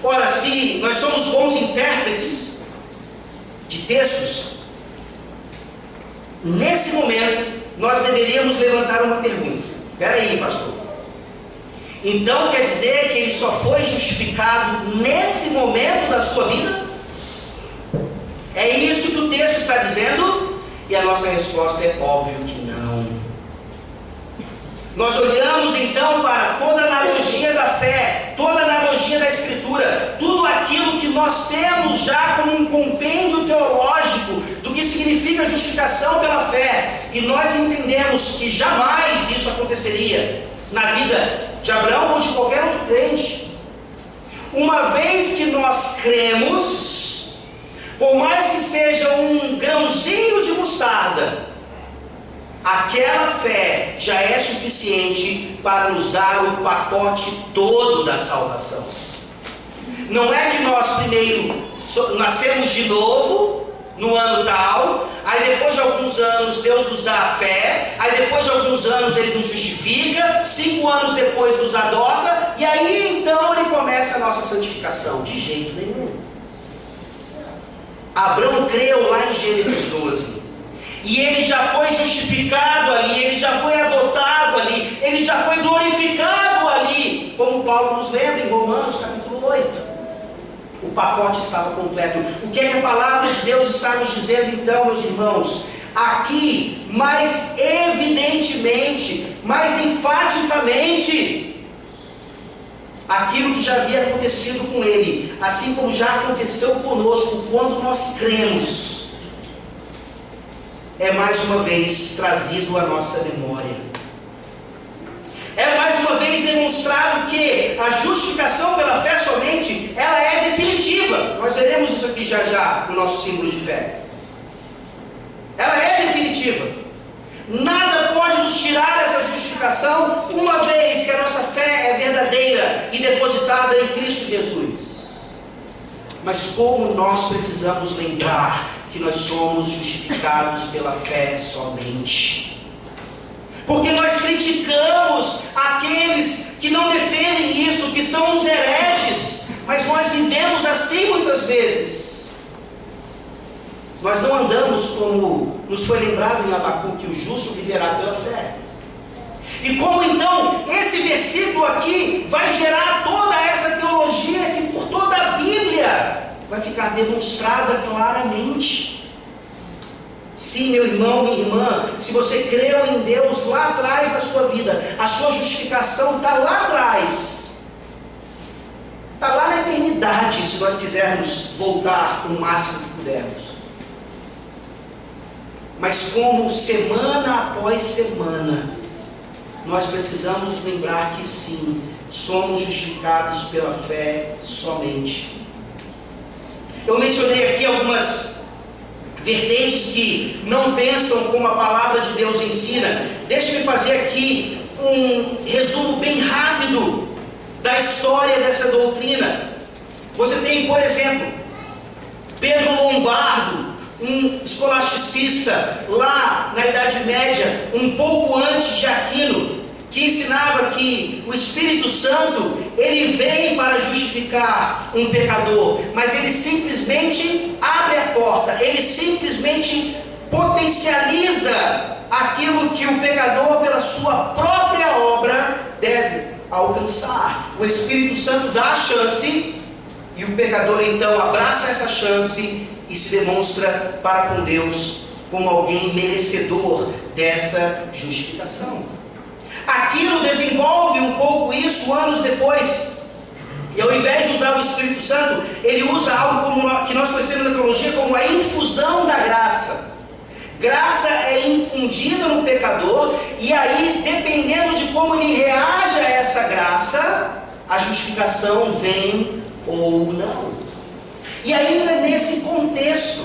Ora, se nós somos bons intérpretes de textos, nesse momento nós deveríamos levantar uma pergunta. Espera aí, pastor. Então quer dizer que ele só foi justificado nesse momento da sua vida? É isso que o texto está dizendo? E a nossa resposta é óbvio que não. Nós olhamos então para toda a analogia da fé, toda a analogia da Escritura, tudo aquilo que nós temos já como um compêndio teológico do que significa justificação pela fé, e nós entendemos que jamais isso aconteceria na vida de Abraão ou de qualquer outro crente. Uma vez que nós cremos, por mais que seja um grãozinho de mostarda, aquela fé já é suficiente para nos dar o pacote todo da salvação. Não é que nós primeiro nascemos de novo no ano tal, aí depois de alguns anos Deus nos dá a fé, aí depois de alguns anos Ele nos justifica, 5 anos depois nos adota, e aí então Ele começa a nossa santificação. De jeito nenhum. Abraão creu lá em Gênesis 12, e ele já foi justificado ali, ele já foi adotado ali, ele já foi glorificado ali, como Paulo nos lembra em Romanos capítulo 8. O pacote estava completo. O que é que a palavra de Deus está nos dizendo então, meus irmãos? Aqui, mais evidentemente, mais enfaticamente, aquilo que já havia acontecido com ele, assim como já aconteceu conosco quando nós cremos, é mais uma vez trazido à nossa memória. É mais uma vez demonstrado que a justificação pela fé somente, ela é definitiva. Nós veremos isso aqui já já no nosso símbolo de fé. Ela é definitiva. Nada pode nos tirar essa justificação, uma vez que a nossa fé é verdadeira e depositada em Cristo Jesus. Mas como nós precisamos lembrar que nós somos justificados pela fé somente. Porque nós criticamos aqueles que não defendem isso, que são os hereges, mas nós vivemos assim muitas vezes. Nós não andamos como nos foi lembrado em Abacuque, o justo viverá pela fé. E como então esse versículo aqui vai gerar toda essa teologia que por toda a Bíblia vai ficar demonstrada claramente. Sim, meu irmão, minha irmã, se você creu em Deus lá atrás da sua vida, a sua justificação está lá atrás, está lá na eternidade, se nós quisermos voltar o máximo que pudermos. Mas como semana após semana, nós precisamos lembrar que sim, somos justificados pela fé somente. Eu mencionei aqui algumas vertentes que não pensam como a palavra de Deus ensina. Deixa eu fazer aqui um resumo bem rápido da história dessa doutrina. Você tem, por exemplo, Pedro Lombardo, um escolasticista lá na Idade Média, um pouco antes de Aquino, que ensinava que o Espírito Santo, ele vem para justificar um pecador, mas ele simplesmente abre a porta, ele simplesmente potencializa aquilo que o pecador, pela sua própria obra, deve alcançar. O Espírito Santo dá a chance, e o pecador então abraça essa chance e se demonstra para com Deus como alguém merecedor dessa justificação. Aquilo desenvolve um pouco isso anos depois, e ao invés de usar o Espírito Santo, ele usa algo que nós conhecemos na teologia como a infusão da graça. Graça é infundida no pecador, e aí, dependendo de como ele reage a essa graça, a justificação vem ou não. E ainda nesse contexto,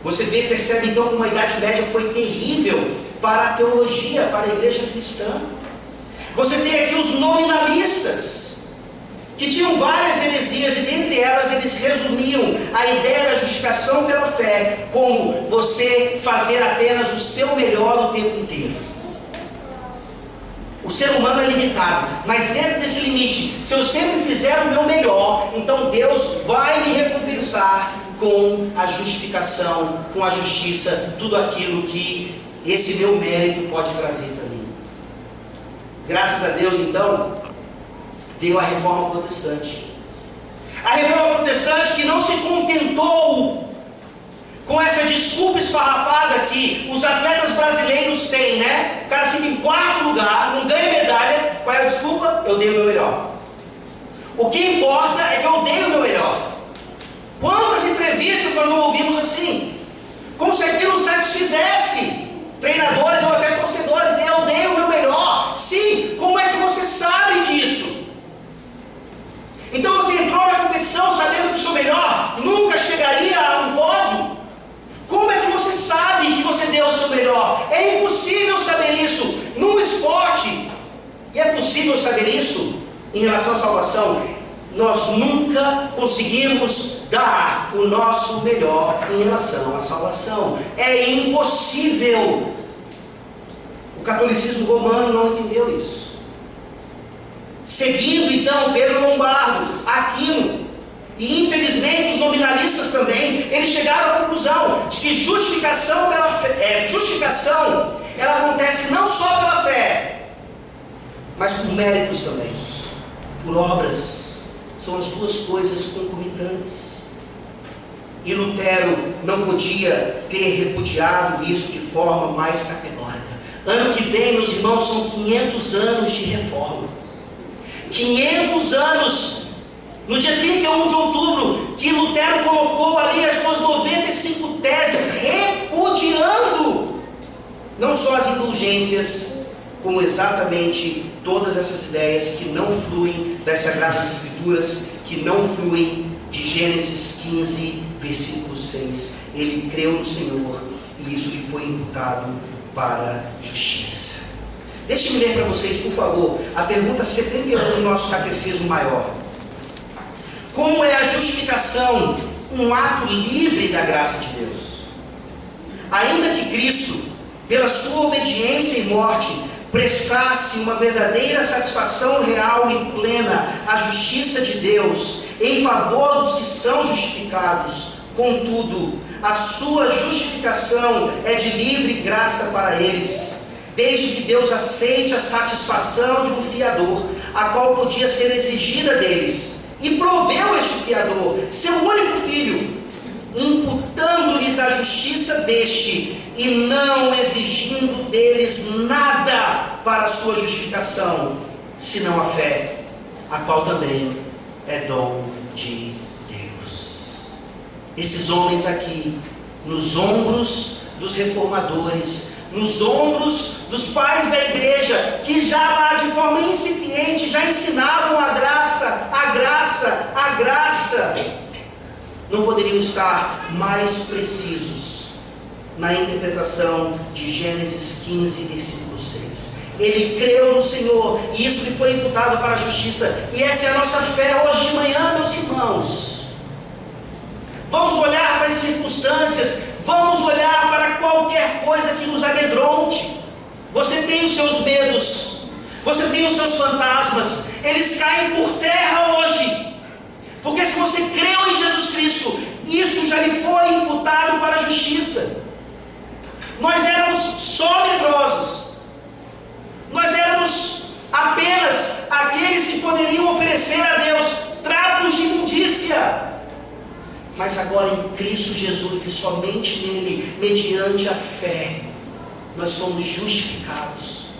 você percebe então como a Idade Média foi terrível para a teologia, para a igreja cristã. Você tem aqui os nominalistas, que tinham várias heresias, e dentre elas eles resumiam a ideia da justificação pela fé como você fazer apenas o seu melhor o tempo inteiro. O ser humano é limitado, mas dentro desse limite, se eu sempre fizer o meu melhor, então Deus vai me recompensar com a justificação, com a justiça, tudo aquilo que esse meu mérito pode trazer para mim. Graças a Deus, então, veio a Reforma Protestante. A Reforma Protestante que não se contentou com essa desculpa esfarrapada que os atletas brasileiros têm, né? O cara fica em quarto lugar, não ganha medalha. Qual é a desculpa? Eu dei o meu melhor. O que importa é que eu dei o meu melhor. Quantas entrevistas nós não ouvimos assim? Como se aquilo satisfizesse treinadores ou até torcedores. Eu dei o meu melhor. Sim, como é que você sabe disso? Então você entrou na competição sabendo que o seu melhor nunca chegaria a um pódio? Como é que você sabe que você deu o seu melhor? É impossível saber isso num esporte. E é possível saber isso em relação à salvação. Nós nunca conseguimos dar o nosso melhor em relação à salvação. É impossível. O catolicismo romano não entendeu isso. Seguindo então Pedro Lombardo, Aquino, e infelizmente os nominalistas também, eles chegaram à conclusão de que justificação ela acontece não só pela fé, mas por méritos também, por obras. São as duas coisas concomitantes. E Lutero não podia ter repudiado isso de forma mais categórica. Ano que vem, meus irmãos, são 500 anos de reforma. 500 anos. No dia 31 de outubro, que Lutero colocou ali as suas 95 teses, repudiando não só as indulgências, como exatamente todas essas ideias que não fluem das Sagradas Escrituras, que não fluem de Gênesis 15, versículo 6. Ele creu no Senhor e isso lhe foi imputado para justiça. Deixe-me ler para vocês, por favor, a pergunta 71 do nosso Catecismo Maior. Como é a justificação um ato livre da graça de Deus? Ainda que Cristo, pela sua obediência e morte, prestasse uma verdadeira satisfação real e plena à justiça de Deus em favor dos que são justificados, contudo, a sua justificação é de livre graça para eles, desde que Deus aceite a satisfação de um fiador, a qual podia ser exigida deles, e proveu este fiador, seu único filho, imputando-lhes a justiça deste, e não exigindo deles nada para a sua justificação, senão a fé, a qual também é dom de Deus. Esses homens aqui, nos ombros dos reformadores, nos ombros dos pais da igreja, que já lá de forma incipiente já ensinavam a graça, a graça, a graça, não poderiam estar mais precisos na interpretação de Gênesis 15, versículo 6. Ele creu no Senhor e isso lhe foi imputado para a justiça. E essa é a nossa fé hoje de manhã, meus irmãos. Vamos olhar para as circunstâncias, vamos olhar para qualquer coisa que nos amedronte. Você tem os seus medos, você tem os seus fantasmas, eles caem por terra hoje, porque se você creu em Jesus Cristo, isso já lhe foi imputado para a justiça. Nós éramos só medrosos, nós éramos apenas aqueles que poderiam oferecer a Deus trapos de imundícia. Mas agora em Cristo Jesus e somente nele, mediante a fé, nós somos justificados.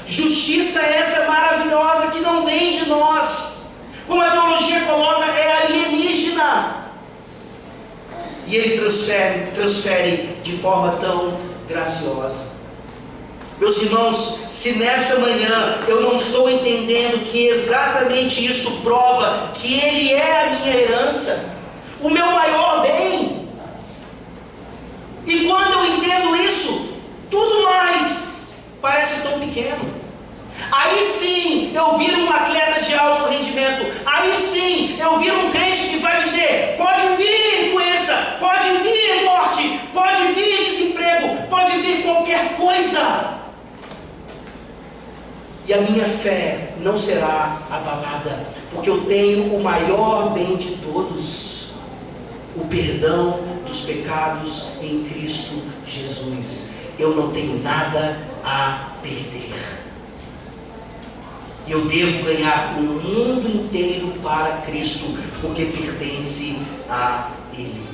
Justiça essa maravilhosa que não vem de nós, como a teologia coloca, é alienígena. E ele transfere de forma tão graciosa. Meus irmãos, se nessa manhã eu não estou entendendo que exatamente isso prova que ele é a minha herança, o meu maior bem, e quando eu entendo isso, tudo mais parece tão pequeno. Aí sim eu viro um atleta de alto rendimento. Aí sim eu viro um crente que vai dizer: pode vir doença, pode vir morte, pode vir desemprego, pode vir qualquer coisa, e a minha fé não será abalada, porque eu tenho o maior bem de todos, o perdão dos pecados em Cristo Jesus. Eu não tenho nada a perder. E eu devo ganhar o mundo inteiro para Cristo, porque pertence a Ele.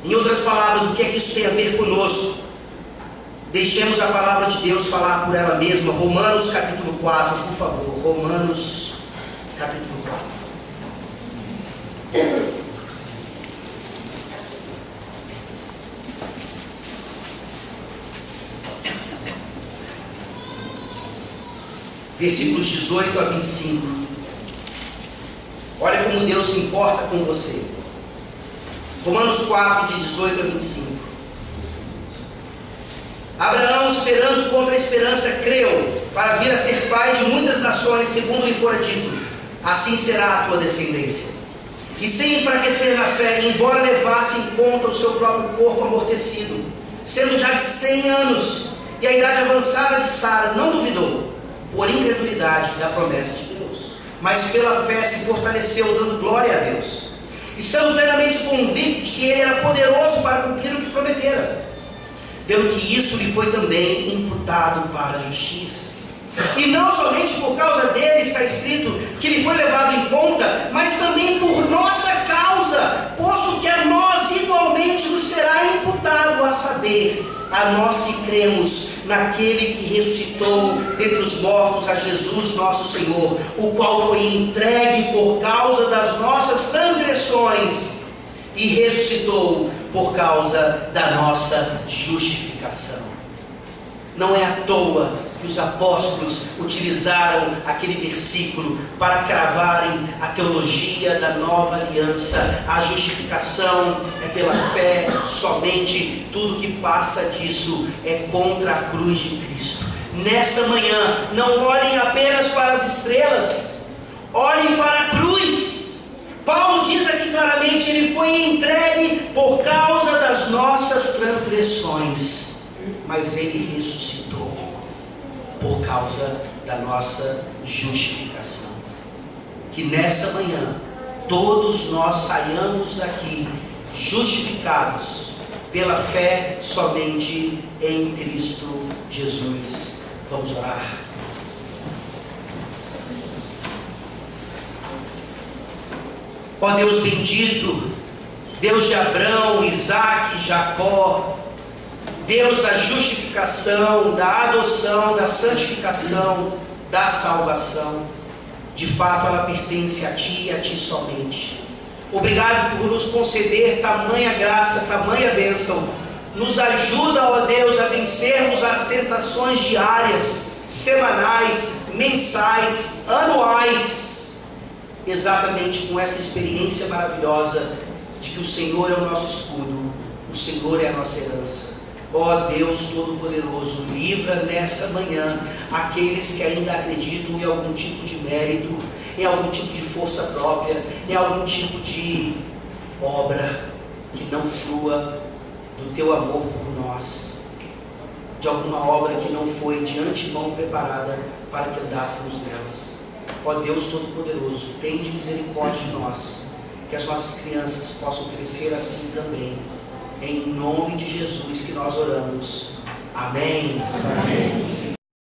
Em outras palavras, o que é que isso tem a ver conosco? Deixemos a palavra de Deus falar por ela mesma. Romanos capítulo 4, por favor. Romanos capítulo 4. Versículos 18 a 25. Olha como Deus se importa com você. Romanos 4, de 18 a 25. Abraão, esperando contra a esperança, creu, para vir a ser pai de muitas nações, segundo lhe fora dito: assim será a tua descendência. E sem enfraquecer na fé, embora levasse em conta o seu próprio corpo amortecido, sendo já de 100 anos, e a idade avançada de Sara, não duvidou, por incredulidade, da promessa de Deus, mas pela fé se fortaleceu, dando glória a Deus, estando plenamente convicto de que ele era poderoso para cumprir o que prometera. Pelo que isso lhe foi também imputado para a justiça. E não somente por causa dele está escrito que lhe foi levado em conta, mas também por nossa causa, posto que a nós igualmente nos será imputado, a saber, a nós que cremos naquele que ressuscitou dentre os mortos, a Jesus nosso Senhor, o qual foi entregue por causa das nossas transgressões e ressuscitou por causa da nossa justificação. Não é à toa que os apóstolos utilizaram aquele versículo para cravarem a teologia da nova aliança. A justificação é pela fé somente, tudo que passa disso é contra a cruz de Cristo. Nessa manhã, não olhem apenas para as estrelas, olhem para a cruz. Paulo diz aqui claramente: ele foi entregue por causa das nossas transgressões, mas ele ressuscitou por causa da nossa justificação. Que nessa manhã todos nós saiamos daqui justificados pela fé somente em Cristo Jesus. Vamos orar. Ó Deus bendito, Deus de Abraão, Isaque e Jacó, Deus da justificação, da adoção, da santificação, da salvação, de fato ela pertence a Ti e a Ti somente. Obrigado por nos conceder tamanha graça, tamanha bênção. Nos ajuda, ó Deus, a vencermos as tentações diárias, semanais, mensais, anuais, exatamente com essa experiência maravilhosa de que o Senhor é o nosso escudo, o Senhor é a nossa herança. Ó Deus Todo-Poderoso, livra nessa manhã aqueles que ainda acreditam em algum tipo de mérito, em algum tipo de força própria, em algum tipo de obra. que não flua do teu amor por nós, de alguma obra que não foi de antemão preparada para que andássemos nelas. Ó Deus Todo-Poderoso, tende misericórdia de nós, que as nossas crianças possam crescer assim também. Em nome de Jesus que nós oramos. Amém. Amém.